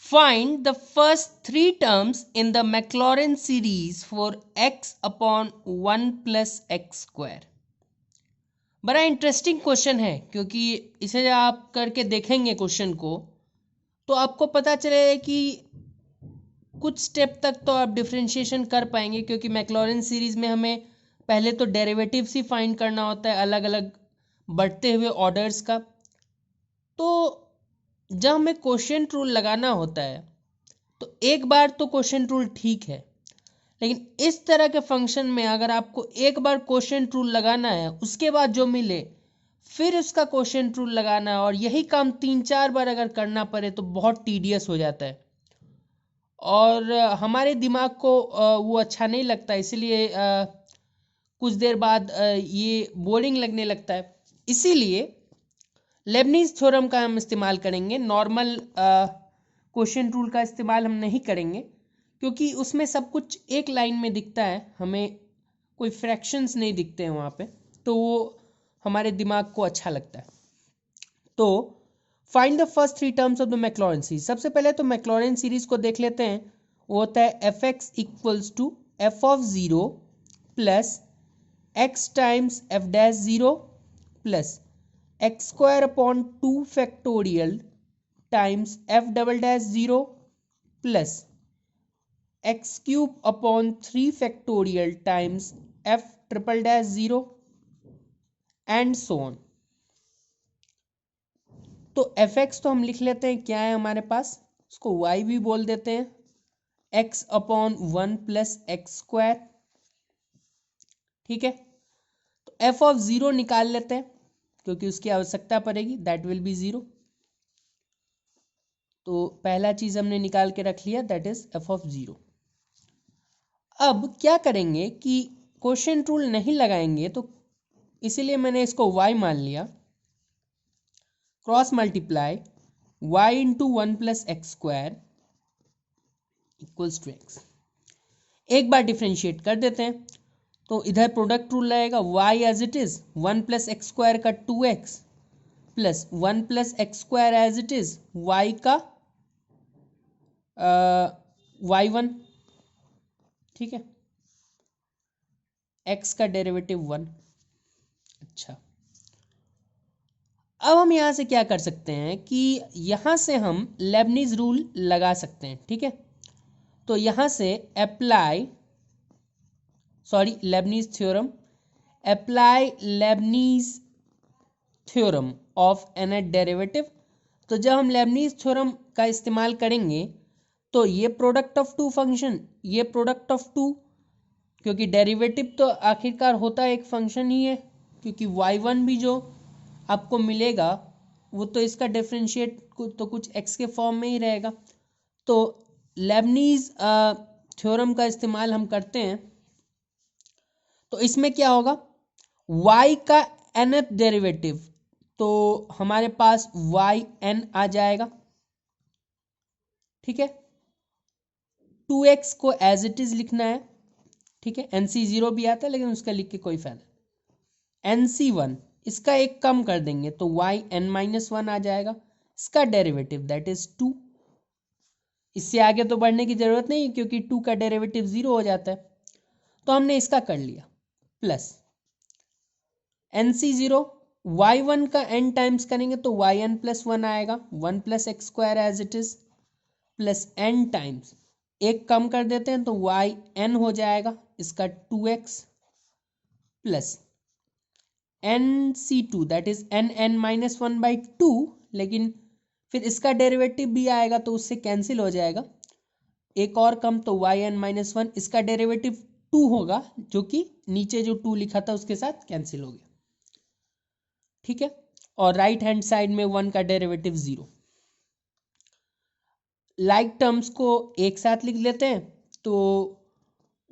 Find the first three terms in the Maclaurin series for x upon 1 plus x square. बड़ा interesting question है, क्योंकि इसे आप करके देखेंगे क्वेश्चन को तो आपको पता चलेगा कि कुछ स्टेप तक तो आप डिफरेंशिएशन कर पाएंगे, क्योंकि मैक्लॉरिन सीरीज में हमें पहले तो डेरिवेटिव्स ही फाइंड करना होता है अलग अलग बढ़ते हुए ऑर्डर्स का। तो जब हमें क्वोशिएंट रूल लगाना होता है तो एक बार तो क्वोशिएंट रूल ठीक है, लेकिन इस तरह के फंक्शन में अगर आपको एक बार क्वोशिएंट रूल लगाना है उसके बाद जो मिले फिर उसका क्वोशिएंट रूल लगाना है, और यही काम 3-4 बार अगर करना पड़े तो बहुत टीडियस हो जाता है और हमारे दिमाग को वो अच्छा नहीं लगता, इसलिए कुछ देर बाद ये बोरिंग लगने लगता है। इसीलिए लेबनीज थ्योरम का हम इस्तेमाल करेंगे, नॉर्मल क्वोशिएंट रूल का इस्तेमाल हम नहीं करेंगे, क्योंकि उसमें सब कुछ एक लाइन में दिखता है, हमें कोई फ्रैक्शंस नहीं दिखते हैं वहाँ पे, तो वो हमारे दिमाग को अच्छा लगता है। तो find the first three terms of the Maclaurin series. सबसे पहले तो मैक्लॉरिन सीरीज को देख लेते हैं। वो होता है f x equals to f of zero plus x times f dash zero plus x square upon 2 factorial times f double dash zero plus x cube upon 3 factorial times f triple dash zero and so on. तो f x तो हम लिख लेते हैं, क्या है हमारे पास, उसको वाई भी बोल देते हैं, x upon 1 plus x square. ठीक है, तो एफ ऑफ ज़ीरो निकाल लेते हैं क्योंकि उसकी आवश्यकता पड़ेगी, दैट विल बी ज़ीरो। तो पहला चीज़ हमने निकाल के रख लिया, that is F of zero. अब क्या करेंगे कि क्वोशिएंट रूल नहीं लगाएंगे, तो इसीलिए मैंने इसको y मान लिया, cross multiply y into 1 plus x square equals to x. एक बार डिफ्रेंशिएट कर देते हैं तो इधर प्रोडक्ट रूल लगेगा, y as it is 1 plus x square का 2x plus 1 plus x square as it is y का y1। ठीक है, x का डेरिवेटिव 1। अच्छा, अब हम यहाँ से क्या कर सकते हैं कि यहाँ से हम लेबनीज रूल लगा सकते हैं। ठीक है, तो यहाँ से Lebanese theorem, apply Lebanese theorem of nth derivative. तो जब हम लेबनीज थ्योरम का इस्तेमाल करेंगे तो ये प्रोडक्ट ऑफ टू फंक्शन, ये प्रोडक्ट ऑफ टू, क्योंकि डेरिवेटिव तो आखिरकार होता है एक फंक्शन ही है, क्योंकि y1 भी जो आपको मिलेगा वो तो इसका डिफरेंशिएट तो कुछ x के फॉर्म में ही रहेगा। तो लेबनीज थ्योरम का इस्तेमाल हम करते हैं, तो इसमें क्या होगा, y का nth डेरिवेटिव, तो हमारे पास yn आ जाएगा। ठीक है, 2x को एज इट इज लिखना है। ठीक है, nc0 भी आता है लेकिन उसका लिख के कोई फायदा, nc1 इसका एक कम कर देंगे तो yn-1 आ जाएगा, इसका डेरिवेटिव दैट इज 2। इससे आगे तो बढ़ने की जरूरत नहीं क्योंकि 2 का डेरिवेटिव 0 हो जाता है, तो हमने इसका कर लिया, प्लस nc0 y1 का n टाइम्स करेंगे तो yn प्लस 1 आएगा, 1 plus x square as it is plus n times, एक कम कर देते हैं तो yn हो जाएगा, इसका 2x plus nc2 that is nn-1/2, लेकिन फिर इसका डेरिवेटिव भी आएगा तो उससे कैंसिल हो जाएगा, एक और कम तो yn-1, इसका डेरिवेटिव 2 होगा जो कि नीचे जो 2 लिखा था उसके साथ कैंसिल हो गया। ठीक है, और राइट हैंड साइड में 1 का डेरिवेटिव 0। लाइक टर्म्स को एक साथ लिख लेते हैं, तो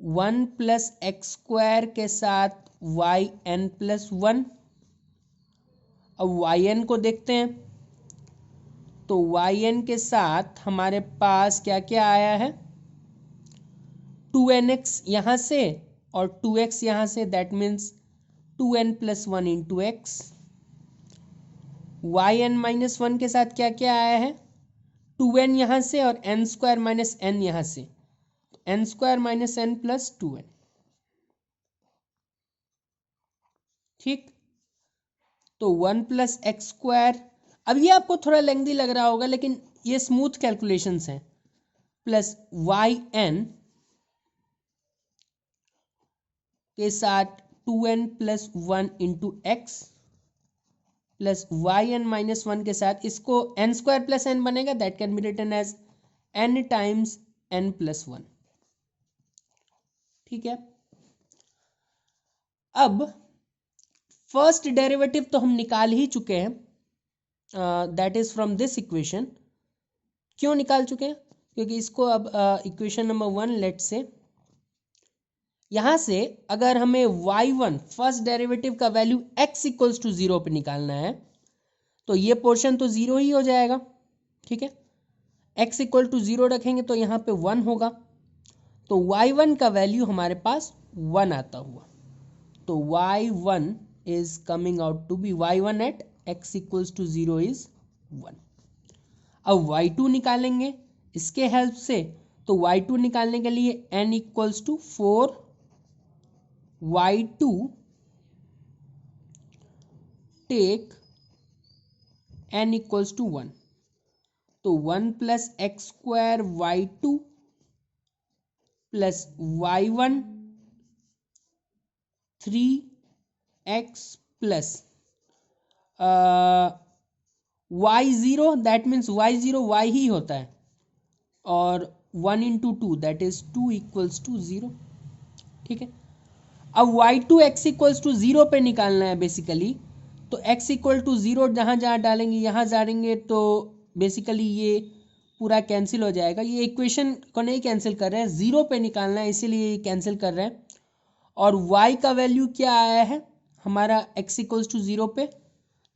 1 प्लस एक्स स्क्वायर के साथ yn प्लस 1। अब yn को देखते हैं, तो yn के साथ हमारे पास क्या क्या आया है, 2nx यहाँ से और 2x यहाँ से, that means 2n plus 1 into x. yn-1 के साथ क्या क्या आया है, 2n यहाँ से और n स्क्वायर माइनस n यहाँ से, n square minus n plus 2n। ठीक, तो 1 प्लस एक्स स्क्वायर, अब ये आपको थोड़ा लेंथी लग रहा होगा लेकिन ये स्मूथ कैलकुलेशंस हैं, प्लस वाई एन के साथ 2n plus 1 into x plus y n minus 1 के साथ, इसको n स्क्वायर प्लस n बनेगा, that can be written as n times n plus 1। ठीक है, अब फर्स्ट डेरिवेटिव तो हम निकाल ही चुके हैं, that is from this equation. क्यों निकाल चुके हैं? क्योंकि इसको अब इक्वेशन नंबर 1 लेट से, यहां से अगर हमें y1 फर्स्ट डेरिवेटिव का वैल्यू x इक्वल्स टू 0 पे निकालना है तो ये पोर्शन तो 0 ही हो जाएगा। ठीक है, x इक्वल टू 0 रखेंगे तो यहाँ पे 1 होगा, तो y1 का वैल्यू हमारे पास 1 आता हुआ, तो y1 is coming out to be y1 at x equals to 0 is 1। अब y2 निकालेंगे इसके हेल्प से, तो y2 निकालने के लिए n equals to 4 y2 take n equals to 1, तो 1 plus x square y2 plus y1 3x plus y0, that means y0 y ही होता है, और 1 into 2 that is 2 equals to 0। ठीक है, अब y2 x इक्वल्स टू 0 पे निकालना है बेसिकली, तो x इक्वल टू 0 जहाँ जहाँ डालेंगे यहाँ डालेंगे तो बेसिकली ये पूरा कैंसिल हो जाएगा। ये इक्वेशन को नहीं कैंसिल कर रहे हैं, 0 पे निकालना है इसीलिए ये कैंसिल कर रहे हैं। और y का वैल्यू क्या आया है हमारा x इक्वल्स टू 0 पे,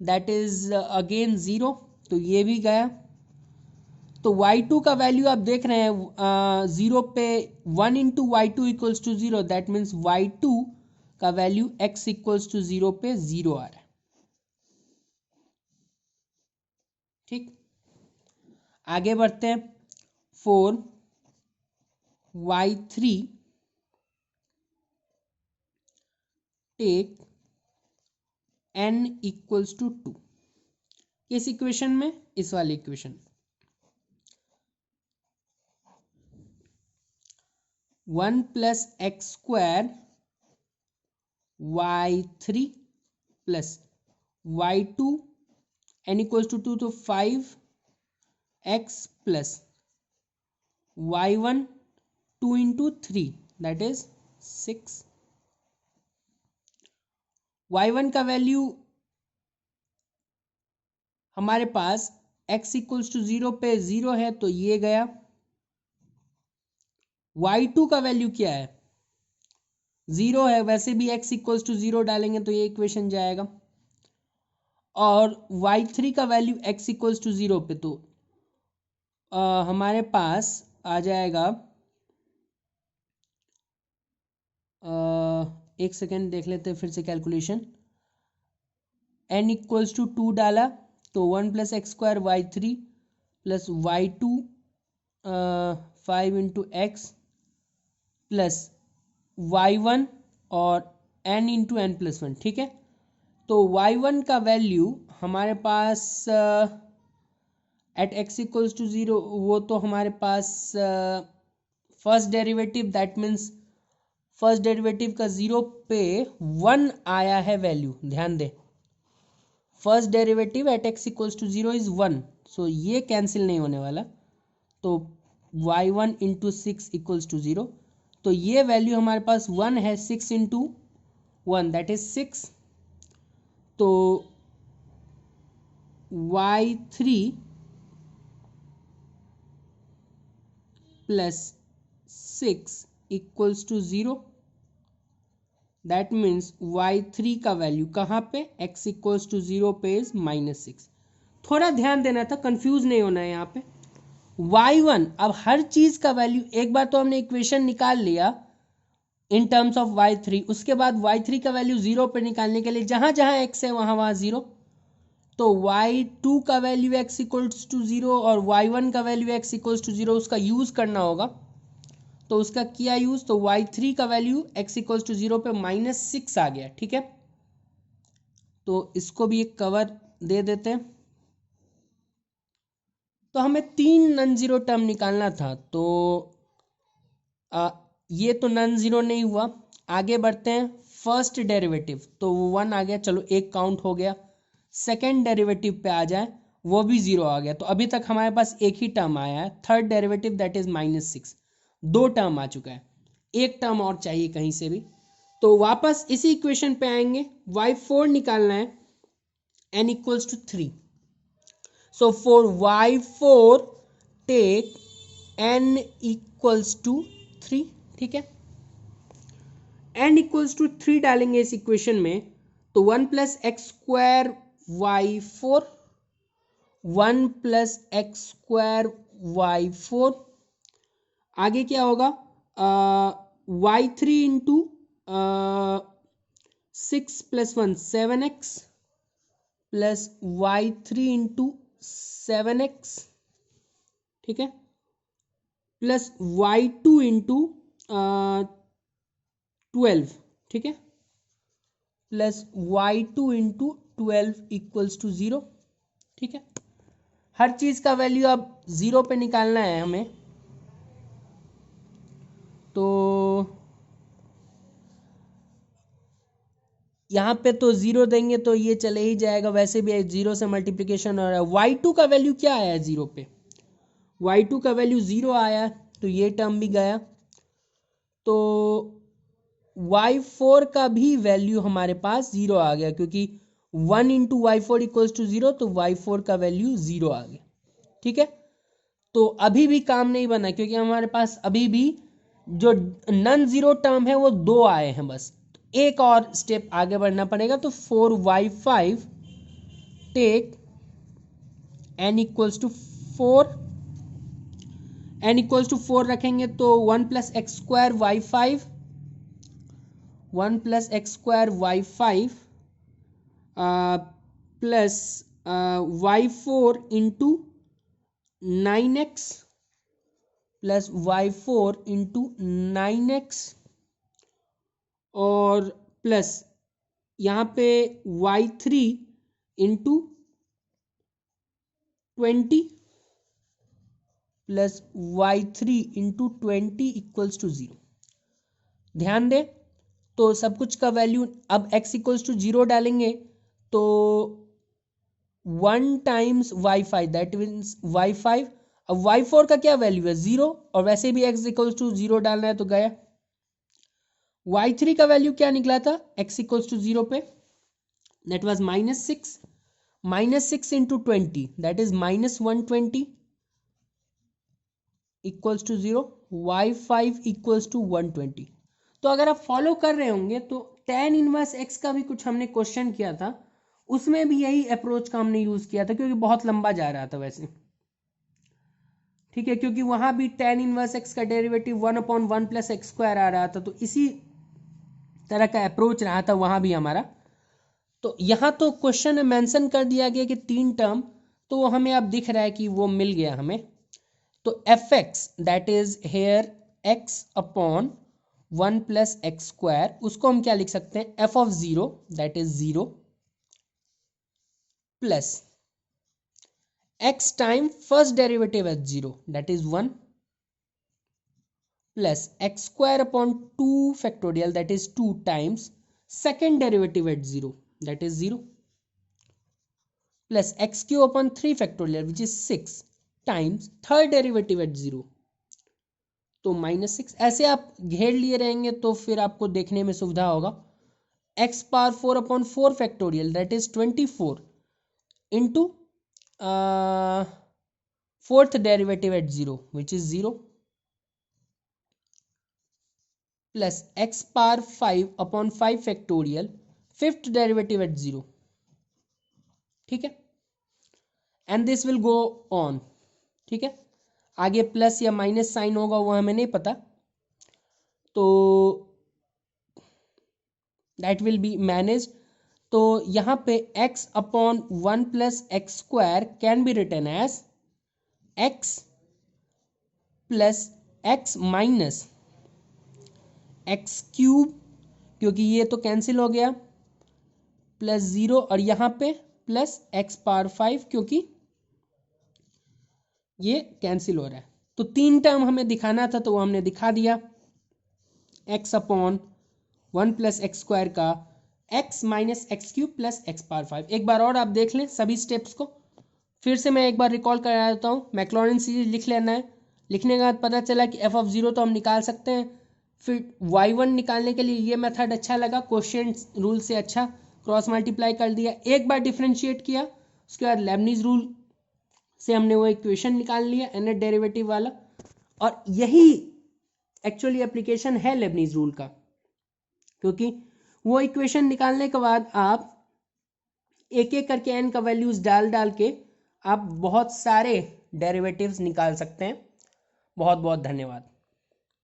दैट इज अगेन 0, तो ये भी गया। तो y2 का वैल्यू आप देख रहे हैं 0 पे 1 into y two equals to 0, that means y2 का वैल्यू x इक्वल्स टू 0 पे 0 आ रहा है। ठीक, आगे बढ़ते हैं, 4 y3 take n equals to 2, किस इक्वेशन में? इस वाली equation. 1 plus x square y3 plus y2 n equals to 2, तो 5x plus y1 2 into 3 that is 6। y1 का वैल्यू हमारे पास x इक्वल्स टू 0 पे 0 है, तो ये गया। y2 का वैल्यू क्या है? 0 है, वैसे भी x इक्वल्स टू 0 डालेंगे तो ये इक्वेशन जाएगा। और y3 का वैल्यू x इक्वल्स टू 0 पे, तो हमारे पास आ जाएगा, एक सेकेंड देख लेते हैं फिर से कैलकुलेशन। n इक्वल्स टू 2 डाला तो 1 plus x square y3 plus y2 5 into x plus y1 और n इंटू एन प्लस 1। ठीक है, तो y1 का वैल्यू हमारे पास एट x इक्वल्स टू 0, वो तो हमारे पास first derivative, that means first derivative का 0 पे 1 आया है वैल्यू, ध्यान दे। First derivative at x equals to 0 is 1, so ये कैंसिल नहीं होने वाला, तो y1 इंटू 6 इक्वल्स टू 0, तो ये वैल्यू हमारे पास 1 है, 6 इंटू 1 दैट इज 6, तो y3 plus 6 equals to 0, that means y3 का वैल्यू कहाँ पे? x इक्वल्स टू 0 पे इज -6। थोड़ा ध्यान देना था, कंफ्यूज नहीं होना है यहाँ पे। y1, अब हर चीज का वैल्यू, एक बार तो हमने इक्वेशन निकाल लिया इन टर्म्स ऑफ y3, उसके बाद y3 का वैल्यू 0 पे निकालने के लिए जहां जहां x है वहां वहां 0, तो y2 का वैल्यू x इक्वल्स टू 0 और y1 का वैल्यू x इक्वल्स टू 0 उसका यूज़ करना होगा। तो उसका किया यूज़, तो y3 का वैल्यू x इक्वल्स टू 0 पे -6 आ गया। ठीक है, तो इसको भी एक कवर दे देते हैं। तो हमें 3 नॉन जीरो टर्म निकालना था, तो ये तो नॉन जीरो नहीं हुआ। आगे बढ़ते हैं, फर्स्ट डेरिवेटिव तो वो 1 आ गया, चलो एक काउंट हो गया। सेकेंड डेरिवेटिव पे आ जाए, वो भी 0 आ गया। तो अभी तक हमारे पास एक ही टर्म आया है, third derivative that is -6। 2 term आ चुका है, एक टर्म और चाहिए कहीं से भी। तो वापस इसी इक्वेशन पे आएंगे, y4 निकालना है, n equals to 3। So for y4 take n equals to 3। ठीक है, n equals to 3 डालेंगे इस इक्वेशन में, तो 1 plus x square y4, 1 plus x square y4, आगे क्या होगा, y3 into 6 plus 1 7x plus y3 into 7x, ठीक है, प्लस y2 इंटू 12, ठीक है, plus y2 into 12 equals to 0। ठीक है, हर चीज का वैल्यू अब 0 पे निकालना है हमें। तो यहाँ पे तो 0 देंगे तो ये चले ही जाएगा, वैसे भी 0 से मल्टीप्लिकेशन हो रहा है। y2 का वैल्यू क्या आया 0 पे, y2 का वैल्यू 0 आया, तो ये टर्म भी गया। तो y4 का भी वैल्यू हमारे पास 0 आ गया, क्योंकि 1 इंटू y4 इक्वल्स टू 0, तो y4 का वैल्यू 0 आ गया। ठीक है, तो अभी भी काम नहीं बना, क्योंकि हमारे पास अभी भी जो नॉन जीरो टर्म है वो 2 आए हैं बस। एक और स्टेप आगे बढ़ना पड़ेगा, तो 4y5 take n equals to 4, n equals to 4 रखेंगे तो 1 plus x square y5, 1 plus x square y5 plus y4 into 9x plus y4 into 9x, और प्लस यहाँ पे y3 into 20 plus y3 into 20 equals to 0। ध्यान दें, तो सब कुछ का वैल्यू अब x इक्वल्स टू 0 डालेंगे, तो 1 times y5 that means y5। अब y4 का क्या वैल्यू है 0, और वैसे भी x इक्वल्स टू 0 डालना है तो गया। y3 का वैल्यू क्या निकला था x इक्वल्स टू 0 पे, that was -6, -6 into 20 that is -120 equals to 0, y5 equals to 120। तो अगर आप फॉलो कर रहे होंगे तो tan इनवर्स x का भी कुछ हमने क्वेश्चन किया था, उसमें भी यही अप्रोच का हमने यूज किया था, क्योंकि बहुत लंबा जा रहा था वैसे। ठीक है, क्योंकि वहां भी tan इनवर्स x का डेरिवेटिव 1/1 प्लस एक्स स्क्वायर आ रहा था, तो इसी तरह का अप्रोच रहा था वहां भी हमारा। तो यहाँ तो क्वेश्चन में मेंशन कर दिया गया कि 3 टर्म, तो वो हमें अब दिख रहा है कि वो मिल गया हमें। तो f x that is here x upon 1 plus x square, उसको हम क्या लिख सकते हैं, f of 0 that is 0 plus x time first derivative eight 0 that is 1 plus x square upon 2 factorial that is 2 times second derivative eight 0 that is 0 plus x Q upon 3 factorial which is 6 times third derivative eight 0, तो -6। ऐसे आप घेर लिए रहेंगे तो फिर आपको देखने में सुविधा होगा। X power 4 upon 4 factorial that is 24 into fourth derivative eight 0 which is 0 plus x power 5 upon 5 factorial fifth derivative eight 0। ठीक है, and this will go on. ठीक है, आगे प्लस या माइनस साइन होगा वो हमें नहीं पता, तो दैट विल बी मैनेज। तो यहाँ पे x upon 1 plus x square can be written as x plus x minus x cube, क्योंकि ये तो कैंसिल हो गया, प्लस 0 और यहाँ पे प्लस एक्स पावर 5 क्योंकि ये कैंसिल हो रहा है। तो 3 टर्म हमें दिखाना था तो वो हमने दिखा दिया। x upon 1 plus x square का x minus x cube plus x power 5। एक बार और आप देख लें सभी स्टेप्स को, फिर से मैं एक बार रिकॉल करा देता हूँ। मैक्लॉरिन सीरीज लिख लेना है। लिखने के बाद पता चला कि f(0) तो हम निकाल सकते हैं। फिर y1 निकालने के लिए ये मेथड अच्छा लगा, क्वोशिएंट रूल से अच्छा, क्रॉस मल्टीप्लाई कर दिया, एक बार डिफ्रेंशिएट किया, उसके बाद लेबनीज रूल से हमने वो इक्वेशन निकाल लिया nth डेरिवेटिव वाला। और यही एक्चुअली एप्लीकेशन है लेबनीज रूल का, क्योंकि वो इक्वेशन निकालने के बाद आप एक एक करके n का वैल्यूज डाल डाल के आप बहुत सारे डेरिवेटिव्स निकाल सकते हैं। बहुत बहुत धन्यवाद।